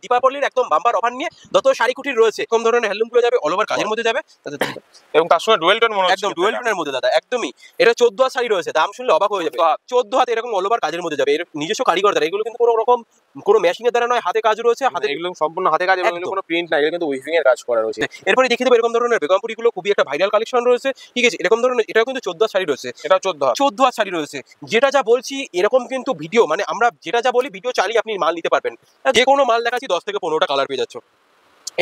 দীপাবলির একদম bumper offer নিয়ে যত শাড়ি কুটির রয়েছে কম ধরনের হ্যান্ডলুমগুলো যাবে অল ওভার কাজের মধ্যে যাবে এবং তার সঙ্গে ডুয়েল টোন মনে হচ্ছে একদম ডুয়েল টোনের মধ্যে দাদা একদমই। এটা 14 হাত শাড়ি রয়েছে, দাম শুনলে অবাক হয়ে যাবে। 14 হাত এরকম অল ওভার কাজের মধ্যে যাবে, এর নিজস্ব কারিগর দ্বারা, এগুলো কিন্তু কোনো রকম কোনো মেশিং এর দ্বারা নয়, হাতে কাজ রয়েছে, হাতে এগুলো সম্পূর্ণ হাতে কাজ এবং কোনো প্রিন্ট না, এগুলো কিন্তু উইভিং এর কাজ করা রয়েছে। এরপরে দেখিয়ে দেবো এরকম ধরনের বেগমপুরি গুলো খুবই একটা ভাইরাল কালেকশন রয়েছে, ঠিক আছে। এরকম ধরনের এটাও কিন্তু 14 হাত শাড়ি রয়েছে, এটা 14 হাত শাড়ি রয়েছে। যেটা যা বলছি এরকম কিন্তু ভিডিও মানে আমরা যেটা যা বলি ভিডিও চালিয়ে আপনি মাল নিতে পারবেন। যে কোনো মাল দেখাচ্ছি 10 থেকে 15টা কালার পেয়ে যাচ্ছ।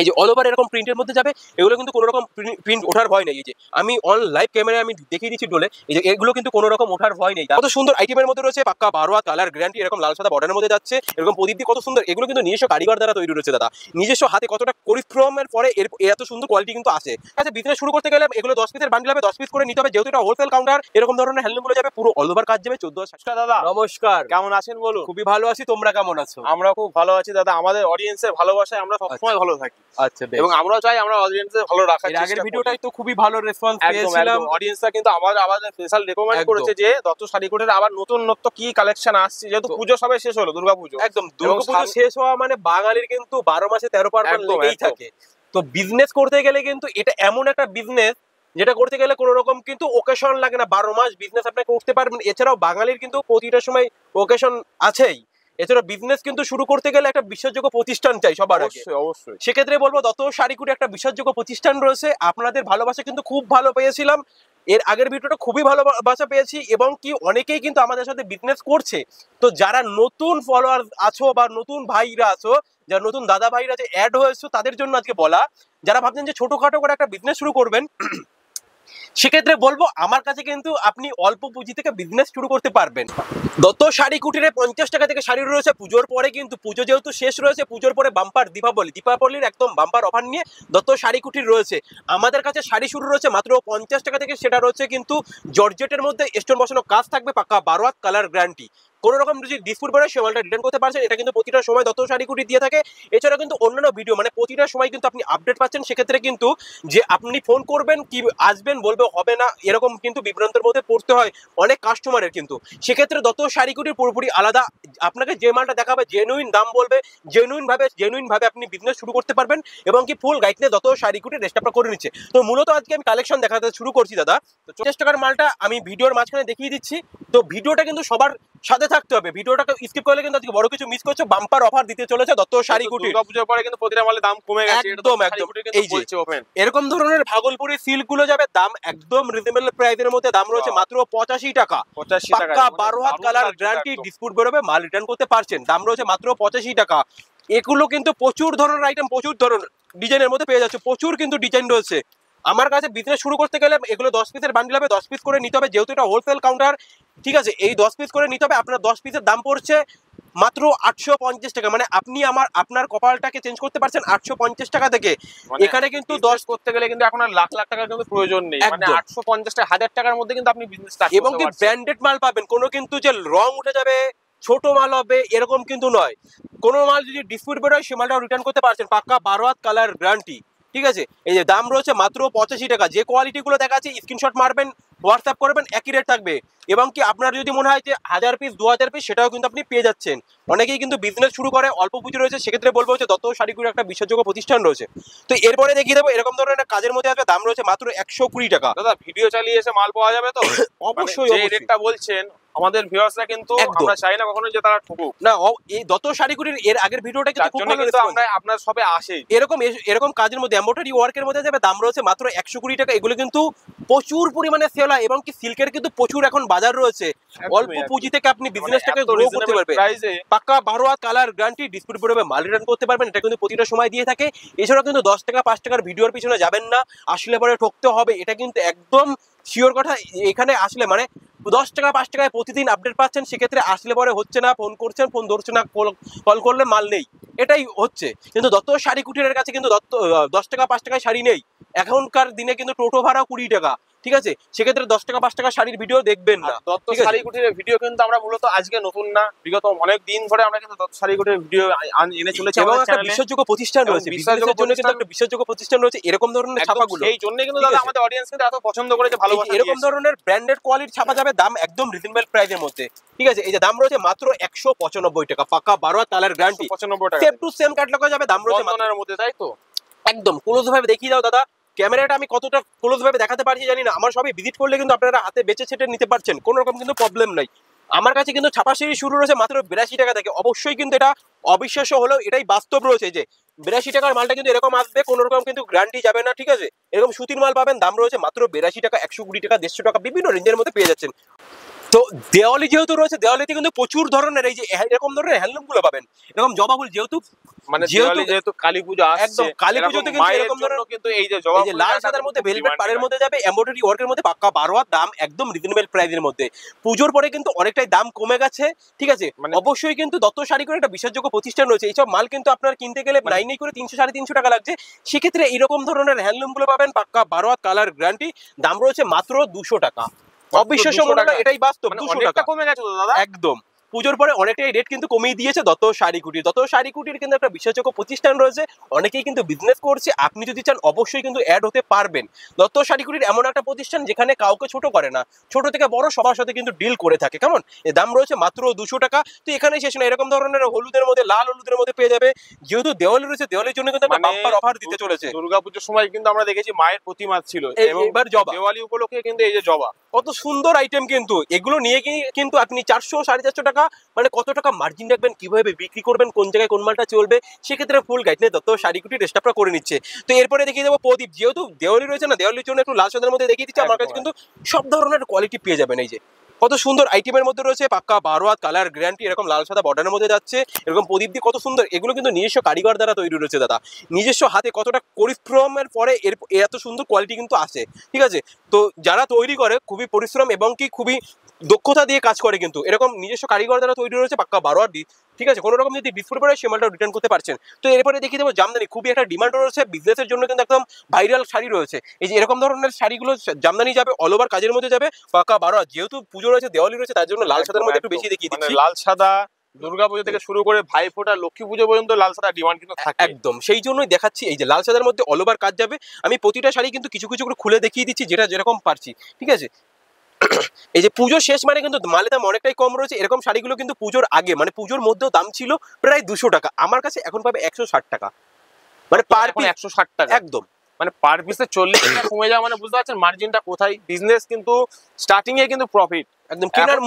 এই যে অল ওভার এরকম প্রিন্টের মধ্যে যাবে, এগুলো কিন্তু কোনো রকম প্রিন্ট ওঠার ভয় নেই। এই যে আমি অন লাইভ ক্যামেরায় আমি দেখিয়ে দিচ্ছি ডোলে, এই যে এগুলো কিন্তু কোনো রকম ওঠার ভয় নেই। কত সুন্দর আইটেমের মধ্যে রয়েছে, পাক্কা 12 হাত কালার গ্যারান্টি, এরকম লাল সাদা বর্ডারের মধ্যে যাচ্ছে, এরকম প্রদীপ দিয়ে কত সুন্দর। এগুলো কিন্তু নিজস্ব কারিগর দ্বারা তৈরি রয়েছে দাদা, নিজস্ব হাতে কতটা পরিশ্রমের পরে এত সুন্দর কোয়ালিটি কিন্তু আসে। আচ্ছা বিজনেস শুরু করতে গেলে এগুলো 10 পিসের বান্ডিল হবে, 10 পিস করে নিতে হবে, যেহেতু এটা হোলসেল কাউন্টার। এরকম ধরনের হ্যান্ডলুমগুলো যাবে পুরো অল ওভার কাজ যাবে 14 দাদা নমস্কার, কেমন আছেন বলুন? খুবই ভালো আছি, তোমরা কেমন আছো? আমরা খুব ভালো আছি দাদা, আমাদের অডিয়েন্সের ভালোবাসায় আমরা সবসময় ভালো থাকি। আচ্ছা এবং আমরাও চাই আমরা অডিয়েন্সের ভালো রাখার চেষ্টা করি। আগের ভিডিওটাই তো খুবই ভালো রেসপন্স পেয়েছিলাম, অডিয়েন্সরা কিন্তু আমাদের স্পেশাল রেকমেন্ড করেছে যে দত্ত শাড়ি কোটের আবার নতুন কি কালেকশন আসছে, যেহেতু পুজো সবে শেষ হলো, দুর্গাপুজো একদম দুর্গাপুজো শেষ হওয়া মানে বাঙালির কিন্তু 12 মাসে 13 পার্বণ লেগেই থাকে। তো বিজনেস করতে গেলে কিন্তু এটা এমন একটা বিজনেস যেটা করতে গেলে কোনো রকম কিন্তু ওকেশন লাগে না, 12 মাস বিজনেস আপনি করতে পারবেন। এছাড়াও বাঙালির কিন্তু প্রতিটা সময় ওকেশন আছেই। এছাড়া বিজনেস কিন্তু শুরু করতে গেলে একটা বিশ্বাসযোগ্য প্রতিষ্ঠান চাই সবার আগে। অবশ্যই সেক্ষেত্রে বলবো দত্ত শাড়িকুটি একটা বিশ্বাসযোগ্য প্রতিষ্ঠান রয়েছে। আপনাদের ভালোবাসা কিন্তু খুব ভালো পেয়েছিলাম, এর আগের ভিডিওটা খুবই ভালোবাসা পেয়েছি, এবং কি অনেকেই কিন্তু আমাদের সাথে বিজনেস করছে। তো যারা নতুন ফলোয়ার আছো বা নতুন ভাইরা আছো, যারা নতুন দাদা ভাইরা যে অ্যাড হয়েছো, তাদের জন্য আজকে বলা, যারা ভাবছেন যে ছোটখাটো করে একটা বিজনেস শুরু করবেন, সেক্ষেত্রে বলবো আমার কাছে কিন্তু আপনি অল্প পুঁজি থেকে বিজনেস শুরু করতে পারবেন। দত্ত শাড়ি কুটিরে 50 টাকা থেকে শাড়ি রয়েছে। পুজোর পরে কিন্তু পুজো যেহেতু শেষ রয়েছে, পুজোর পরে বাম্পার দীপাবলির একদম বাম্পার অফার নিয়ে দত্ত শাড়ি কুটির রয়েছে। আমাদের কাছে শাড়ি শুরু রয়েছে মাত্র 50 টাকা থেকে, সেটা রয়েছে কিন্তু জর্জেটের মধ্যে স্টোন বসানো কাজ থাকবে, পাক্কা 12 হাত কালার গ্যারান্টি। কোনো রকম যদি ডিসপুট পড়ে সে মালটা রিটার্ন করতে পারছেন। এটা কিন্তু প্রতিটা সময় দত্ত শাড়ি কুটি দিয়ে থাকে। এছাড়া কিন্তু অন্যান্য ভিডিও মানে প্রতিটা সময় কিন্তু আপনি আপডেট পাচ্ছেন। সেক্ষেত্রে কিন্তু যে আপনি ফোন করবেন কি আসবেন বলবে হবে না, এরকম কিন্তু বিভ্রান্তের মধ্যে পড়তে হয় অনেক কাস্টমারের। কিন্তু সেক্ষেত্রে দত্ত শাড়ি কুটির পুরোপুরি আলাদা, আপনাকে যে মালটা দেখাবে জেনুইন দাম বলবে, জেনুইন ভাবে আপনি বিজনেস শুরু করতে পারবেন, এবং কি ফুল গাইড নিয়ে দত্ত শাড়ি কুটির রেস্টটা করে নিচ্ছে। তো মূলত আজকে আমি কালেকশন দেখাতে শুরু করছি দাদা। তো 50 টাকার মালটা আমি ভিডিওর মাঝখানে দেখিয়ে দিচ্ছি। তো ভিডিওটা কিন্তু সবার সাথে থাকতে হবে, ভিডিওটাকে স্কিপ করলে কিন্তু আজকে বড় কিছু মিস করছো। বাম্পার অফার দিতে চলেছে দত্ত শাড়ি কুটির। দুর্গাপূজার পরে কিন্তু প্রতিটা মালের দাম কমে গেছে, একদম এই যে এরকম ধরনের ভাগলপুরি সিল্ক গুলো যাবে, দাম একদম রিজনেবল প্রাইসের মধ্যে, দাম রয়েছে মাত্র 85 টাকা, পাক্কা 12 হাত কালার গ্যারান্টি, ডিসপুট বেরোবে, মাল রিটার্ন করতে পারছেন। দাম রয়েছে মাত্র 85 টাকা। এগুলো কিন্তু প্রচুর ধরনের আইটেম, প্রচুর ধরনের ডিজাইনের মধ্যে পেয়ে যাচ্ছে, প্রচুর কিন্তু ডিজাইন রয়েছে। আমার কাছে বিজনেস শুরু করতে গেলে এগুলো 10 পিসের বান্ডিল হবে, 10 পিস করে নিতে হবে, যেহেতু এটা হোলসেল কাউন্টার, ঠিক আছে। এই 10 পিস করে নিতে হবে। আপনার 10 পিসের দাম পড়ছে মাত্র 850 টাকা। মানে আপনি আপনার কপালটাকে চেঞ্জ করতে পারছেন 850 টাকা থেকে। এখানে কিন্তু 10 করতে গেলে কিন্তু এখন আর লাখ লাখ টাকার কিন্তু প্রয়োজন নেই, মানে 850 টাকা 1000 টাকার মধ্যে কিন্তু আপনি বিজনেস স্টার্ট করতে পারছেন। এবং কি ব্র্যান্ডেড মাল পাবেন, কোনো কিন্তু যে রং উঠে যাবে, ছোট মাল হবে এরকম কিন্তু নয়। কোনো মাল যদি ডিসপুট বেরোয় সে মালটাও রিটার্ন করতে পারছেন, পাক্কা 12 হাত কালার গ্যারান্টি, ঠিক আছে। এই যে দাম রয়েছে মাত্র 85 টাকা। যে কোয়ালিটিগুলো দেখাচ্ছি স্ক্রিনশট মারবেন, হোয়াটসঅ্যাপ করবেন, একই রেট থাকবে। এবং কি আপনার যদি মনে হয় যে 1000 পিস 2000 পিস, সেটাও কিন্তু আপনি পেয়ে যাচ্ছেন। অনেকেই কিন্তু বিজনেস শুরু করে, অল্প পুঁজি রয়েছে, সেক্ষেত্রে বলবো হচ্ছে দত্ত শাড়িগুলো একটা বিশ্বাসযোগ্য প্রতিষ্ঠান রয়েছে। তো এরপরে দেখিয়ে দেবো এরকম ধরনের কাজের মধ্যে আসবে, দাম রয়েছে মাত্র 120 টাকা। দাদা ভিডিও চালিয়ে এসে মাল পাওয়া যাবে তো? অবশ্যই যে রেটটা বলছেন আমাদের ভিউয়ার্সরা কিন্তু আমরা চাই না কখনো যে তারা ঠকুক না। এই দত্ত শাড়িগুলির এর আগের ভিডিওটা কিন্তু খুব ভালো, কিন্তু আমরা আপনার সবে আসে এরকম কাজের মধ্যে এমব্রয়ডারি ওয়ার্কের মধ্যে যাবে, দাম রয়েছে মাত্র 120 টাকা। এগুলো কিন্তু প্রচুর পরিমাণে সেল হয়, এবং কি সিল্কের কিন্তু প্রচুর এখন বাজার রয়েছে। অল্প পুঁজি থেকে আপনি বিজনেসটাকে গ্রো করতে পারবেন, পাক্কা 12 হাত কালার গ্যারান্টি, ডিসপুট বেরোবে, মাল রিটার্ন করতে পারবেন। এটা কিন্তু প্রতিটা সময় দিয়ে থাকে। এছাড়াও কিন্তু 10 টাকা 5 টাকার ভিডিওর পিছনে যাবেন না, আসলে পরে ঠকতে হবে, এটা কিন্তু একদম শিওর কথা। এখানে আসলে মানে 10 টাকা 5 টাকায় প্রতিদিন আপডেট পাচ্ছেন। সেক্ষেত্রে আসলে পরে হচ্ছে না, ফোন করছেন, ফোন ধরছে না, কল করলে মাল নেই, এটাই হচ্ছে। কিন্তু দত্ত শাড়ি কুটিরের কাছে কিন্তু 10 টাকা 5 টাকায় শাড়ি নেই। এখনকার দিনে কিন্তু টোটো ভাড়া 20 টাকা, ঠিক আছে, সেক্ষেত্রে 10 টাকা 5 টাকা শাড়ির ভিডিও দেখবেন না। দত্ত শাড়ি কুটিরের ভিডিও কিন্তু আমরা মূলত আজকে নতুন না, বিগত অনেক দিন ধরে আমরা কিন্তু দত্ত শাড়ি কুটিরের ভিডিও এনে চলেছি এবং আমাদের একটা চ্যানেলে। বিশ্বাসযোগ্য প্রতিষ্ঠান রয়েছে, বিশ্বাসযোগ্য বিজনেসের জন্য কিন্তু একটা বিশ্বাসযোগ্য প্রতিষ্ঠান রয়েছে এরকম ধরনের ছাপাগুলো। সেই জন্য কিন্তু দাদা আমাদের অডিয়েন্স কিন্তু এত পছন্দ করেছে, ভালোবাসা এরকম ধরনের ব্র্যান্ডেড কোয়ালিটি ছাপা যাবে, দাম একদম রিজনেবল প্রাইসের মধ্যে। ঠিক আছে, এই যে দাম রয়েছে মাত্র 195 টাকা, পাকা 12 কালার গ্যারান্টি, 95 টাকা সেম টু সেম ক্যাটালগে যাবে, দাম রয়েছে বন্ধনের মধ্যে, তাই তো? একদম ক্লোজ ভাবে দেখিয়ে দাও দাদা। ক্যামেরাটা আমি কতটা ক্লোজ ভাবে দেখাতে পারছি জানি না, আমার সবই ভিজিট করলে কিন্তু আপনারা হাতে বেচে ছেটে নিতে পারছেন, কোনো রকম কিন্তু প্রবলেম নাই। আমার কাছে কিন্তু ছাপা সিঁড়ি শুরু রয়েছে মাত্র 82 টাকা থেকে। অবশ্যই কিন্তু এটা অবিশ্বাস্য হলেও এটাই বাস্তব রয়েছে যে 82 টাকার মালটা কিন্তু এরকম আসবে, কোনো রকম কিন্তু গ্যারান্টি যাবে না। ঠিক আছে, এরকম সুতির মাল পাবেন, দাম রয়েছে মাত্র 82 টাকা, 120 টাকা, 150 টাকা, বিভিন্ন রেঞ্জের মধ্যে পেয়ে যাচ্ছেন। তো দেওয়ালি যেহেতু রয়েছে, দেওয়ালিতে কিন্তু প্রচুর ধরনের এই যে এরকম ধরনের হ্যান্ডলুম গুলো পাবেন, এরকম জবা ফুল যেহেতু মানে দেওয়ালি যেহেতু কালী পূজা আসছে, একদম কালী পুজোতে কিন্তু এরকম ধরনের কিন্তু এই যে জবা লাল সাদার মধ্যে ভেলভেট পাড়ের মধ্যে যাবে, এমব্রয়ডারি ওয়ার্কের মধ্যে, পাক্কা 12 দাম একদম রিজনেবল প্রাইসের মধ্যে। পুজোর পরে কিন্তু অনেকটাই দাম কমে গেছে। ঠিক আছে, অবশ্যই কিন্তু দত্ত শাড়ি করে একটা বিশ্বাসযোগ্য প্রতিষ্ঠান রয়েছে, এইসব মাল কিন্তু আপনার কিনতে গেলে লাইনে করে 300 350 টাকা লাগছে, সেক্ষেত্রে এরকম ধরনের হ্যান্ডলুম গুলো পাবেন, পাক্কা 12 কালার গ্যারান্টি, দাম রয়েছে মাত্র 200 টাকা। অবিশ্বাস্য মনে হয়, এটাই বাস্তব, 200 টাকা কমে গেছে তো দাদা একদম। পুজোর পরে অনেকটাই রেট কিন্তু কমিয়ে দিয়েছে দত্ত শাড়ি কুটির। দত্ত শাড়ি কুটির কিন্তু একটা বিশ্বাসযোগ্য প্রতিষ্ঠান রয়েছে, অনেকেই কিন্তু বিজনেস করছে, আপনি যদি চান অবশ্যই কিন্তু অ্যাড হতে পারবেন। দত্ত শাড়ি কুটির এমন একটা প্রতিষ্ঠান যেখানে কাউকে ছোট করে না, ছোট থেকে বড় সবার সাথে কিন্তু ডিল করে থাকে। কেমন, এর দাম রয়েছে মাত্র 200 টাকা। তো এখানে শেষ না, এরকম ধরনের হলুদের মধ্যে, লাল হলুদের মধ্যে পেয়ে যাবে। যেহেতু দেওয়ালি রয়েছে, দেওয়ালির জন্য কিন্তু একটা বাম্পার অফার দিতে চলেছে। দুর্গাপুজোর সময় কিন্তু আমরা দেখেছি মায়ের প্রতিমা ছিল, এবং এবার জবা, দেওয়ালি উপলক্ষে কিন্তু এই যে জবা, কত সুন্দর আইটেম কিন্তু এগুলো নিয়ে কিন্তু আপনি 400 450 টাকা, মানে কত টাকা মার্জিন রাখবেন, কিভাবে বিক্রি করবেন, কোন জায়গায় কোন মালটা চলবে, সেক্ষেত্রে ফুল গাইড নিয়ে দত্ত শাড়ি কুটির স্টাফরা করে নিচ্ছে। তো এরপরে দেখিয়ে দেবো প্রদীপ, যেহেতু দেওয়ালি রয়েছে না, দেওয়ালির জন্য একটু লাল সাদার মধ্যে দেখিয়ে দিচ্ছে। আমার কাছে কিন্তু সব ধরনের কোয়ালিটি পেয়ে যাবেন। এই যে কত সুন্দর আইটেমের মধ্যে রয়েছে, পাক্কা 12 কালার গ্যারান্টি, এরকম লাল সাদা বর্ডারের মধ্যে যাচ্ছে, এরকম প্রদীপ দিয়ে কত সুন্দর। এগুলো কিন্তু নিজস্ব কারিগর দ্বারা তৈরি রয়েছে দাদা, নিজস্ব হাতে কতটা পরিশ্রমের পরে এত সুন্দর কোয়ালিটি কিন্তু আসে। ঠিক আছে, তো যারা তৈরি করে খুবই পরিশ্রম এবং কি খুবই দক্ষতা দিয়ে কাজ করে, কিন্তু এরকম নিজস্ব কারিগর দ্বারা তৈরি রয়েছে, পাক্কা 12 দিন। ঠিক আছে, কোনো রকম যদি ডিসপ্লে পড়ে সে মালটা রিটার্ন করতে পারছেন। তো এরপরে দেখিয়ে দেবো জামদানি, খুবই একটা ডিমান্ড রয়েছে, বিজনেসের জন্য কিন্তু একদম ভাইরাল শাড়ি রয়েছে। এই যে এরকম ধরনের শাড়িগুলো জামদানি যাবে, অল ওভার কাজের মধ্যে যাবে, পাক্কা 12। যেহেতু পুজো রয়েছে, দেওয়ালি রয়েছে, তার জন্য লাল সাদার মধ্যে একটু বেশি দেখিয়ে দিচ্ছি। লাল সাদা দুর্গাপুজো থেকে শুরু করে ভাইফোঁটা, লক্ষ্মী পুজো পর্যন্ত লাল সাদা ডিমান্ড কিন্তু থাকে একদম। সেই জন্যই দেখাচ্ছি, এই যে লাল সাদার মধ্যে অল ওভার কাজ যাবে। আমি প্রতিটা শাড়ি কিন্তু কিছু কিছু করে খুলে দেখিয়ে দিচ্ছি, যেটা যেরকম পারছি। ঠিক আছে, এই যে পুজো শেষ মানে কিন্তু মালের দাম অনেকটাই কম রয়েছে। এরকম শাড়িগুলো কিন্তু পুজোর আগে, মানে পুজোর মধ্যেও দাম ছিল প্রায় 200 টাকা, আমার কাছে এখন পাবে 160 টাকা, মানে পার পিস 160 টাকা একদম। মানে পার পিসে 40 টাকা কমে যাওয়া, মানে বুঝতে পারছেন মার্জিনটা কোথায়। বিজনেস কিন্তু স্টার্টিং এ কিন্তু প্রফিট একদম, কেনার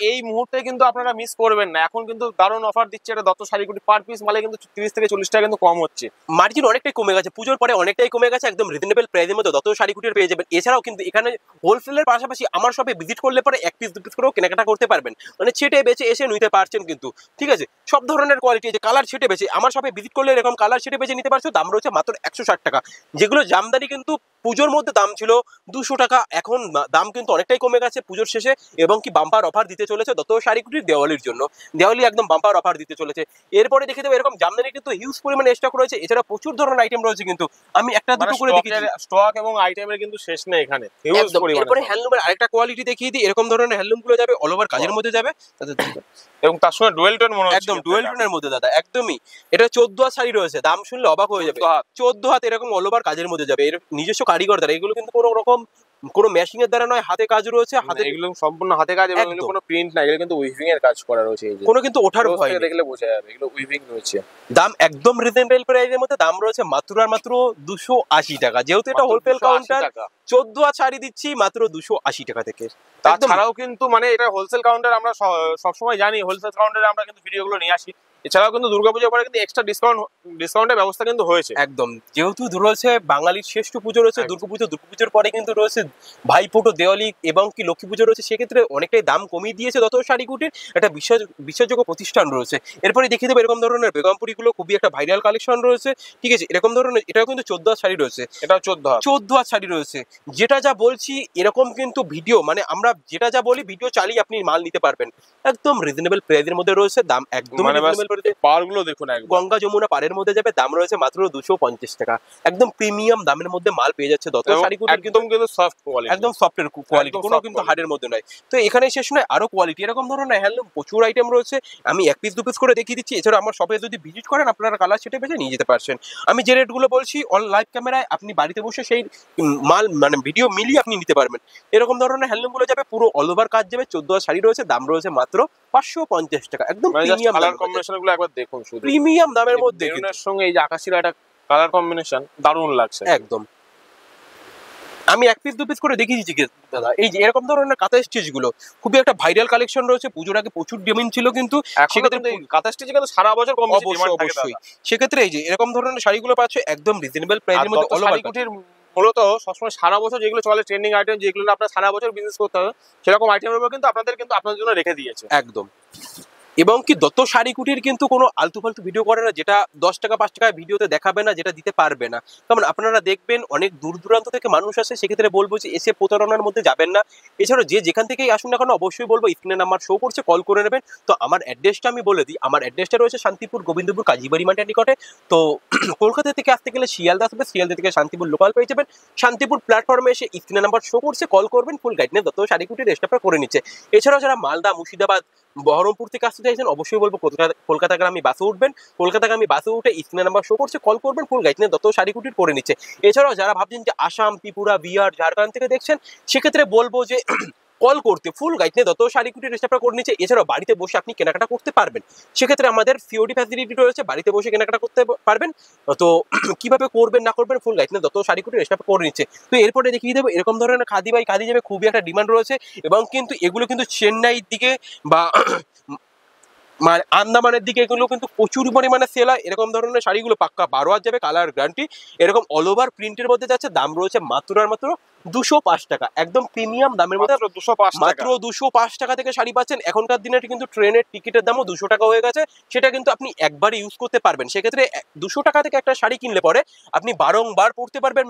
এই মুহূর্তে কিন্তু আপনারা মিস করবেন না। এখন কিন্তু দারুণ অফার দিচ্ছে এটা দত্ত শাড়ি কুটির, পার পিস মালে কিন্তু 30 থেকে 40 টাকা কিন্তু কম হচ্ছে। মার্জিন অনেকটাই কমে গেছে, পুজোর পরে অনেকটাই কমে গেছে, একদম রিজনেবল প্রাইসের মধ্যে দত্ত শাড়ি কুটির পেয়ে যাবেন। এছাড়াও কিন্তু এখানে হোলসেলের পাশাপাশি আমার শপে ভিজিট করলে পরে 1 পিস 2 পিস করেও কেনাকাটা করতে পারবেন, মানে ছেটে বেচে এসে নিতে পারছেন কিন্তু। ঠিক আছে, সব ধরনের কোয়ালিটি, যে কালার ছেটে বেচে আমার শপে ভিজিট করলে এরকম কালার ছেটে বেচে নিতে পারছো, দাম রয়েছে মাত্র 160 টাকা। যেগুলো জামদানি কিন্তু পুজোর মধ্যে দাম ছিল 200 টাকা, এখন দাম কিন্তু অনেকটাই কমে গেছে পুজোর শেষে, এবং কি বাম্পার অফার দিতে চলেছে দত্ত শাড়ি কুটির দেওয়ালির জন্য। দেওয়ালি একদম বাম্পার অফার দিতে চলেছে। এরপরে দেখে দেবো এরকম জামদানি কিন্তু হিউজ পরিমাণে স্টক রয়েছে, এছাড়া প্রচুর ধরনের আইটেম রয়েছে, কিন্তু আমি একটা দুটো করে দেখিয়ে দিই। স্টক এবং আইটেমের কিন্তু শেষ নেই এখানে, হিউজ পরিমাণে। এরপরে হ্যান্ডলুমের আরেকটা কোয়ালিটি দেখিয়ে দিই, এরকম ধরনের হ্যান্ডলুম গুলো যাবে অল ওভার কাজের মধ্যে যাবে, এবং তার সঙ্গে ডুয়েল টোন মনে হচ্ছে, একদম ডুয়েল টোনের মধ্যে দাদা, একদমই। এটা 14 হাত শাড়ি রয়েছে, দাম শুনলে অবাক হয়ে যাবে। 14 হাত এরকম অল ওভার কাজের মধ্যে যাবে, এর নিজস্ব কারিগর দ্বারা। এগুলো কিন্তু কোনো রকম কোনো মেশিং এর দ্বারা নয়, হাতে কাজ রয়েছে, হাতে এগুলো সম্পূর্ণ হাতে কাজ, এবং এগুলো কোনো প্রিন্ট না, এগুলো কিন্তু উইভিং এর কাজ করা রয়েছে। এই যে কোনো কিন্তু ওঠার ভয় নেই, দেখলে বোঝা যাবে এগুলো উইভিং রয়েছে। দাম একদম রিজনেবল প্রাইসের মধ্যে, দাম রয়েছে মাত্র আর মাত্র 280 টাকা। যেহেতু এটা হোলসেল কাউন্টার, 14 হাত শাড়ি দিচ্ছি মাত্র 280 টাকা থেকে। তাছাড়াও কিন্তু মানে এটা হোলসেল কাউন্টার, আমরা সবসময় জানি হোলসেল কাউন্টারে আমরা কিন্তু ভিডিওগুলো নিয়ে আসি। এছাড়াও কিন্তু দুর্গাপূজার পরে কিন্তু এক্সট্রা ডিসকাউন্টের ব্যবস্থা কিন্তু হয়েছে। একদম, যেহেতু রয়েছে বাঙালির শ্রেষ্ঠ পুজো রয়েছে দুর্গাপুজো, দুর্গাপুজোর পরে কিন্তু রয়েছে ভাইফোঁটো, দেওয়ালি এবং কি লক্ষ্মী পুজো রয়েছে, সেক্ষেত্রে অনেকটাই দাম কমিয়ে দিয়েছে দত্ত শাড়ি কুটির, একটা বিশ্বাসযোগ্য প্রতিষ্ঠান রয়েছে। এরপরে দেখিয়ে দেবো এরকম ধরনের বেগমপুরিগুলো, খুবই একটা ভাইরাল কালেকশন রয়েছে। ঠিক আছে, এরকম ধরনের এটাও কিন্তু 14 হাত শাড়ি রয়েছে, এটাও 14 হাত শাড়ি রয়েছে। যেটা যা বলছি এরকম কিন্তু ভিডিও, মানে আমরা যেটা যা বলি ভিডিও চালিয়ে আপনি মাল নিতে পারবেন। একদম রিজনেবল প্রাইসের মধ্যে রয়েছে, দাম একদম মানে রিজনেবল প্রাইসে। পাওয়ার গুলো দেখুন একদম। গঙ্গা যমুনা পাড়ের মধ্যে যাবে, দাম রয়েছে মাত্র 250 টাকা। একদম প্রিমিয়াম দামের মধ্যে মাল পেয়ে যাচ্ছে দত্ত এবং শাড়ি কুটির, কিন্তু একদম কিন্তু সফট কোয়ালিটি, একদম সফটের কোয়ালিটি, একদম কোনো soft কিন্তু quality। হার্ডের মধ্যে নয়। তো এখানে শেষ নয়, আরো কোয়ালিটি এরকম ধরনের হ্যান্ডলুম প্রচুর আইটেম রয়েছে। আমি 1 পিস 2 পিস করে দেখিয়ে দিচ্ছি। এছাড়া আমার শপে যদি ভিজিট করেন আপনারা কালার সেটে বেছে নিয়ে যেতে পারছেন। আমি যে রেটগুলো বলছি অন লাইভ ক্যামেরায় আপনি বাড়িতে বসে সেই মাল মানে ভিডিও মিলিয়ে আপনি নিতে পারবেন। এরকম ধরনের হ্যান্ডলুমগুলো যাবে, পুরো অল ওভার কাজ যাবে, 14 শাড়ি রয়েছে, দাম রয়েছে মাত্র 550 টাকা। একদম মানে জাস্ট প্রিমিয়াম কালার কম্বিনেশন গুলো একবার দেখুন, শুধু প্রিমিয়াম দামের মধ্যে কিন্তু। মেরুনের সঙ্গে এই যে আকাশির একটা কালার কম্বিনেশন দারুণ লাগছে একদম। আমি 1 পিস 2 পিস করে দেখিয়ে দিচ্ছি দাদা। এই যে এরকম ধরনের কাঁথা স্টিচ গুলো খুবই একটা ভাইরাল কালেকশন রয়েছে, পুজোর আগে প্রচুর ডিমান্ড ছিল, কিন্তু সেক্ষেত্রে কাঁথা স্টিচ কিন্তু সারা বছর কম বেশি ডিমান্ড থাকে। অবশ্যই সেক্ষেত্রে এই যে এরকম ধরনের শাড়িগুলো পাচ্ছ একদম রিজনেবল প্রাইসের মধ্যে অল ওভার। শাড়িকুটির মূলত সবসময় সারা বছর যেগুলো চলে ট্রেন্ডিং আইটেম, যেগুলো আপনার সারা বছর বিজনেস করতে হবে, সেরকম আইটেমের উপর কিন্তু আপনাদের জন্য রেখে দিয়েছে একদম। এবং কি দত্ত শাড়ি কুটির কিন্তু কোনো আলতু ফালতু ভিডিও করে না, যেটা 10 টাকা 5 টাকায় ভিডিওতে দেখাবে না, যেটা দিতে পারবে না। কারণ আপনারা দেখবেন অনেক দূর দূরান্ত থেকে মানুষ আসে, সেক্ষেত্রে বলবো যে এসে প্রতারণার মধ্যে যাবেন না। এছাড়াও যে যেখান থেকেই আসুন না কেন অবশ্যই বলবো স্ক্রিনে নাম্বার শো করছে, কল করে নেবেন। তো আমার অ্যাড্রেসটা আমি বলে দিই, আমার অ্যাড্রেসটা রয়েছে শান্তিপুর গোবিন্দপুর কাজীবাড়ি মাঠের নিকটে। তো কলকাতা থেকে আসতে গেলে শিয়ালদা আসবে, শিয়ালদা থেকে শান্তিপুর লোকাল পেয়ে যাবেন। শান্তিপুর প্ল্যাটফর্মে এসে স্ক্রিনে নাম্বার শো করছে, কল করবেন, ফুল গাইড নিয়ে দত্ত শাড়ি কুটির রেস্টটা করে নিচ্ছে। এছাড়াও যারা মালদা মুর্শিদাবাদ বহরমপুর থেকে আসতে চাইছেন অবশ্যই বলবো কলকাতাগামী বাসে উঠবেন, কলকাতাগামী বাসে উঠে স্ক্রিনে নাম্বার শো করছে, কল করবেন, ফুল গাইড নিয়ে দত্ত শাড়ি কুটির করে নিচ্ছে। এছাড়াও যারা ভাবছেন যে আসাম, ত্রিপুরা, বিহার, ঝাড়খণ্ড থেকে দেখছেন, সেক্ষেত্রে বলবো যে কল করতে, ফুল গাইড নিয়ে দত্ত শাড়ি কুটির রেস্টটা করে নিচ্ছে। এছাড়াও বাড়িতে বসে আপনি কেনাকাটা করতে পারবেন, সেক্ষেত্রে আমাদের সিওডি ফ্যাসিলিটি রয়েছে, বাড়িতে বসে কেনাকাটা করতে পারবেন। তো কিভাবে করবেন না করবেন ফুল গাইড নিয়ে দত্ত শাড়ি কুটির রেস্টটা করে নিচ্ছে। তো এরপরে দেখিয়ে দেবো এরকম ধরনের খাদি বাই খাদি যাবে, খুবই একটা ডিমান্ড রয়েছে। এবং কিন্তু এগুলো কিন্তু চেন্নাইয়ের দিকে বা মানে আন্দামানের দিকে এগুলো কিন্তু প্রচুর পরিমাণে সেল হয়। এরকম ধরনের শাড়িগুলো পাক্কা 12 হাত যাবে, কালার গ্যারান্টি, এরকম অল ওভার প্রিন্টের মধ্যে যাচ্ছে, দাম রয়েছে মাত্র আর মাত্র 205 টাকা। একদম প্রিমিয়াম দামের মধ্যে মাত্র 205 টাকা থেকে শাড়ি পাচ্ছেন। এখনকার দিনে কিন্তু ট্রেনের টিকিটের দামও 200 টাকা হয়ে গেছে, সেটা কিন্তু আপনি একবারই ইউজ করতে পারবেন। সেক্ষেত্রে 200 টাকা থেকে একটা শাড়ি কিনলে পরে আপনি বারংবার পরতে পারবেন।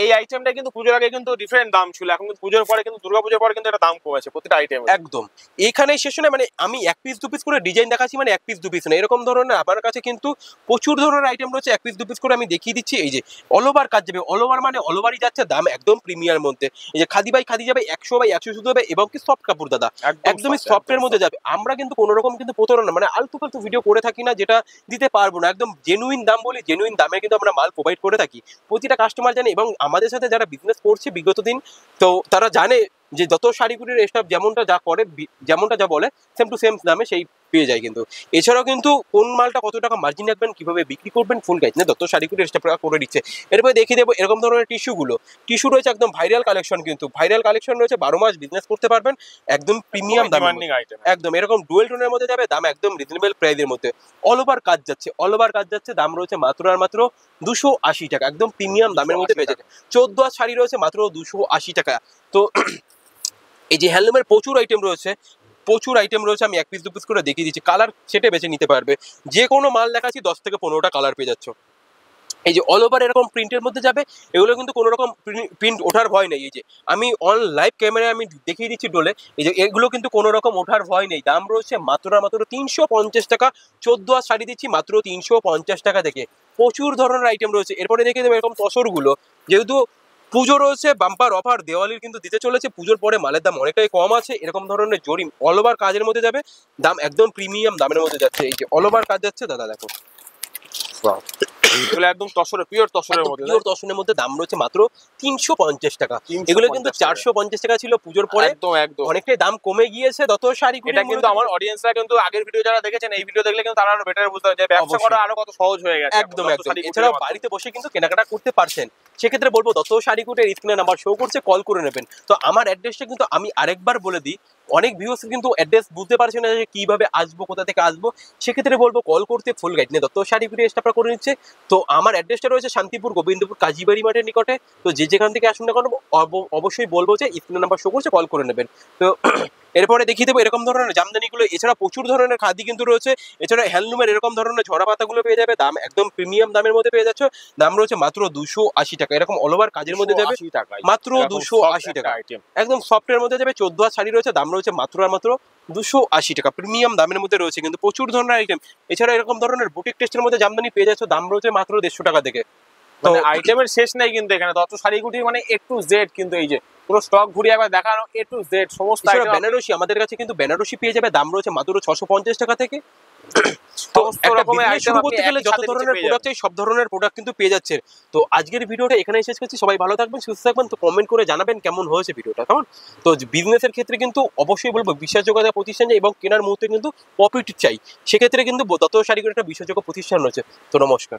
এই আইটেমটা কিন্তু পুজোর আগে কিন্তু ডিফারেন্ট দাম ছিল, এখন কিন্তু পুজোর পরে, কিন্তু দুর্গাপূজার পরে কিন্তু এটা দাম কমেছে প্রতিটা আইটেম। একদম। এখানে শেষ নয়, মানে আমি 1 পিস 2 পিস করে ডিজাইন দেখাচ্ছি, মানে 1 পিস 2 পিস না, এরকম ধরনের আমার কাছে কিন্তু প্রচুর ধরনের আইটেম রয়েছে। 1 পিস 2 পিস করে আমি দেখিয়ে দিচ্ছি। এই যে অল ওভার কাজ যাবে, অল ওভার মানে অল ওভারই যাচ্ছে, দাম একদম প্রিমিয়ার মধ্যে। এই যে খাদি বাই খাদি যাবে 100 বাই 100 শুধু হবে, এবং কি সফট কাপড় দাদা, একদমই সফটের মধ্যে যাবে। আমরা কিন্তু কোনো রকম কিন্তু প্রতারণা মানে আলতু ফালতু ভিডিও করে থাকি না, যেটা দিতে পারবো না। একদম জেনুইন দাম বলি, জেনুইন দামে কিন্তু আমরা মাল প্রোভাইড করে থাকি, প্রতিটা কাস্টমার জানে। এবং আমাদের সাথে যারা বিজনেস করছে বিগত দিন, তো তারা জানে যে যত শাড়িগুলির স্টাফ যেমনটা যা করে, যেমনটা যা বলে, সেম টু সেম দামে সেই পেয়ে যায় কিন্তু। এছাড়াও কিন্তু কোন মালটা কত টাকা মার্জিন রাখবেন, কিভাবে বিক্রি করবেন, ফুল গাইড না দত্ত শাড়িগুলির স্টাফ করে দিচ্ছে। এরপরে দেখিয়ে দেবো এরকম ধরনের টিস্যু রয়েছে, একদম ভাইরাল কালেকশন, কিন্তু ভাইরাল কালেকশন রয়েছে, 12 মাস বিজনেস করতে পারবেন, একদম প্রিমিয়াম দাম, একদম এরকম ডুয়েল টোনের মধ্যে যাবে, দাম একদম রিজনেবল প্রাইসের মধ্যে। অল ওভার কাজ যাচ্ছে, অল ওভার কাজ যাচ্ছে, দাম রয়েছে মাত্র আর মাত্র 280 টাকা, একদম প্রিমিয়াম দামের মধ্যে পেয়ে যাচ্ছে। 14 হাত শাড়ি রয়েছে মাত্র 280 টাকা। তো এই যে হ্যান্ডলুমের প্রচুর আইটেম রয়েছে, প্রচুর আইটেম রয়েছে। আমি 1 পিস 2 পিস করে দেখিয়ে দিচ্ছি, কালার সেটে বেছে নিতে পারবে। যে কোনো মাল দেখাচ্ছি 10 থেকে 15টা কালার পেয়ে যাচ্ছ। এই যে অল ওভার এরকম প্রিন্টের মধ্যে যাবে, এগুলো কিন্তু কোনো রকম প্রিন্ট ওঠার ভয় নেই। এই যে আমি অন লাইভ ক্যামেরায় আমি দেখিয়ে দিচ্ছি ডোলে, এই যে এগুলো কিন্তু কোনো রকম ওঠার ভয় নেই। দাম রয়েছে মাত্র আর মাত্র 350 টাকা। 14 হাত শাড়ি দিচ্ছি মাত্র 350 টাকা থেকে। প্রচুর ধরনের আইটেম রয়েছে। এরপরে দেখিয়ে দেবো এরকম তসরগুলো, যেহেতু পুজো রয়েছে, বাম্পার অফার দেওয়ালির কিন্তু দিতে চলেছে, পুজোর পরে মালের দাম অনেকটাই কম আছে। এরকম ধরনের জরি অল ওভার কাজের মধ্যে যাবে, দাম একদম প্রিমিয়াম দামের মধ্যে যাচ্ছে। এই যে অল ওভার কাজ যাচ্ছে দাদা, দেখো একদম তসরের পিওর তসরের মধ্যে, পিওর তসরের মধ্যে দাম রয়েছে মাত্র 350 টাকা। এগুলো কিন্তু 450 টাকা ছিল পুজোর পরে, একদম একদম অনেকটাই দাম কমে গিয়েছে দত শাড়ি। এটা কিন্তু আমার অডিয়েন্সরা কিন্তু আগের ভিডিও যারা দেখেছেন, এই ভিডিও দেখলে কিন্তু তারা আরো বেটার বুঝতে পারবে যে ব্যবসা করা আরো কত সহজ হয়ে গেছে। একদম একদম। এছাড়াও বাড়িতে বসে কিন্তু কেনাকাটা করতে পারছেন, সেক্ষেত্রে বলবো দত্ত শাড়ি কুটের স্ক্রিনে নাম্বার শো করছে, কল করে নেবেন। তো আমার অ্যাড্রেসটা কিন্তু আমি আরেকবার বলে দিই, অনেক ভিউয়ার্স কিন্তু অ্যাড্রেস বুঝতে পারছে না যে কিভাবে আসবো, কোথা থেকে আসবো, সেক্ষেত্রে বলবো কল করতে, ফুল গাইড নিয়ে দত্ত শাড়ি কুটির স্টাফরা করে নিচ্ছে। তো আমার অ্যাড্রেসটা রয়েছে শান্তিপুর গোবিন্দপুর কাজীবাড়ি মাঠের নিকটে। তো যে যেখান থেকে আসুন না কেন অবশ্যই বলবো যে স্ক্রিনে নাম্বার শো করছে, কল করে নেবেন। তো এরপরে দেখিয়ে দেবো এরকম ধরনের জামদানিগুলো, এছাড়া প্রচুর ধরনের খাদি কিন্তু রয়েছে, এছাড়া হ্যান্ডলুমের এরকম ধরনের ঝরা পাতাগুলো পেয়ে যাবে, দাম একদম প্রিমিয়াম দামের মধ্যে পেয়ে যাচ্ছে, দাম রয়েছে মাত্র 280 টাকা, এরকম অল ওভার কাজের মধ্যে যাবে 280 টাকায় মাত্র এরকম 280 soft টাকা, একটা item। একদম সফটের মধ্যে যাবে, 14 হাত শাড়ি রয়েছে, দাম রয়েছে মাত্র আর মাত্র 280 টাকা, প্রিমিয়াম দামের মধ্যে রয়েছে কিন্তু প্রচুর ধরনের আইটেম। এছাড়া এরকম ধরনের বুটিক টেস্টের মধ্যে জামদানি পেয়ে যাচ্ছে, দাম রয়েছে মাত্র 150 টাকা থেকে। তো মানে আইটেমের শেষ নাই কিন্তু এখানে, তত শাড়িগুটি মানে A to Z, কিন্তু এই যে পুরো স্টক ঘুরিয়ে একবার দেখানো A to Z সমস্ত এছাড়া আইটেম, বেনারসি, আমাদের কাছে কিন্তু বেনারসি পেয়ে যাবে, দাম রয়েছে মাত্র 650 টাকা থেকে। তো সমস্ত একটা রকমের বিজনেস আইটেম শুরু আপনি করতে গেলে একই যত ছাদের নিচে ধরনের পেয়ে প্রোডাক্ট চাই সব ধরনের প্রোডাক্ট কিন্তু পেয়ে যাচ্ছে। তো আজকের ভিডিওটা এখানেই শেষ করছি, সবাই ভালো থাকবেন, সুস্থ থাকবেন, তো কমেন্ট করে জানাবেন কেমন হয়েছে ভিডিওটা, কেমন। তো বিজনেসের ক্ষেত্রে কিন্তু অবশ্যই বলবো বিশ্বাসযোগ্যতা প্রতিষ্ঠান চাই, এবং কেনার মুহূর্তে কিন্তু প্রফিট চাই, সেক্ষেত্রে কিন্তু দত্ত শাড়িগুলো একটা বিশ্বাসযোগ্য প্রতিষ্ঠান রয়েছে। তো নমস্কার।